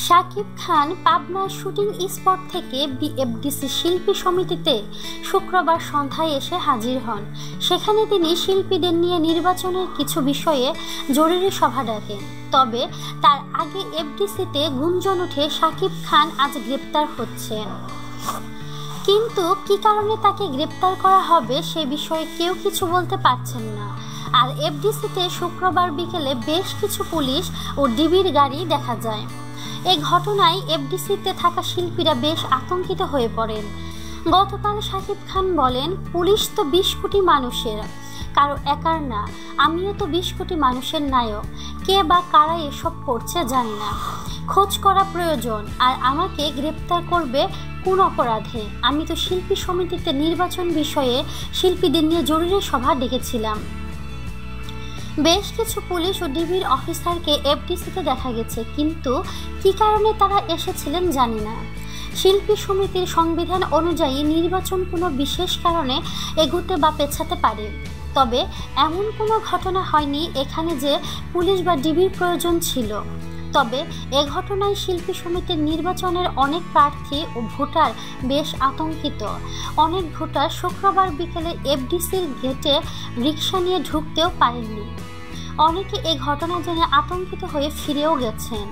শাকিব খান পাবনার shooting spot থেকে BFDC শিল্পী সমিতিতে শুক্রবার সন্ধ্যায় এসে হাজির হন। সেখানে তিনি শিল্পীদের নিয়ে নির্বাচনের কিছু বিষয়ে জরুরি সভা ডাকেন। তবে তার আগে এফডিসিতে গুঞ্জন ওঠে শাকিব খান আজ গ্রেপ্তার হচ্ছেন। কিন্তু কী কারণে তাকে গ্রেপ্তার করা হবে সে বিষয়ে কেউ কিছু বলতে পারছেন না। আর এফডিসিতে শুক্রবার বিকেলে বেশ কিছু পুলিশ ও ডিবির গাড়ি দেখা যায়। এই ঘটনায় এফডিসিতে থাকা শিল্পীরা বেশ আতঙ্কিত হয়ে পড়েন। গতকাল শাকিব খান বলেন, পুলিশ তো 20 কোটি মানুষের, কারো একার না, আমিও তো 20 কোটি মানুষের নায়ক। কে বা কারা এসব করছে জানি না, খোঁজ করা প্রয়োজন। আর আমাকে গ্রেপ্তার করবে কোন অপরাধে? আমি তো শিল্পী সমিতিতে নির্বাচন বিষয়ে শিল্পীদের নিয়ে জরুরি সভা ডেকেছিলাম। বেশ কিছু পুলিশ ও ডিবির অফিসারকে এফডিসিতে দেখা গেছে, কিন্তু কী কারণে তারা এসেছিলেন জানি না। শিল্পী সমিতির সংবিধান অনুযায়ী নির্বাচন কোনো বিশেষ কারণে এগোতে বা পেছাতে পারে। তবে এমন কোনো ঘটনা হয়নি এখানে যে পুলিশ বা ডিবির প্রয়োজন ছিল। তবে এ ঘটনায় শিল্পী সমিতির নির্বাচনের অনেক প্রার্থী ও ভোটার বেশ আতঙ্কিত। অনেক ভোটার শুক্রবার বিকেলে এফডিসির গেটে রিকশা নিয়ে ঢুকতেও পারেননি। অনেকে এই ঘটনা জেনে আতঙ্কিত হয়ে ফিরেও গেছেন।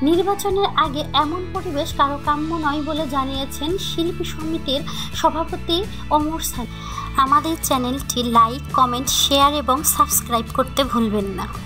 নির্বাচনের আগে এমন পরিবেশ কারো কাম্য নয় বলে জানিয়েছেন শিল্পী সমিতির সভাপতি ওমর সানি। আমাদের চ্যানেলটি লাইক, কমেন্ট, শেয়ার এবং সাবস্ক্রাইব করতে ভুলবেন না।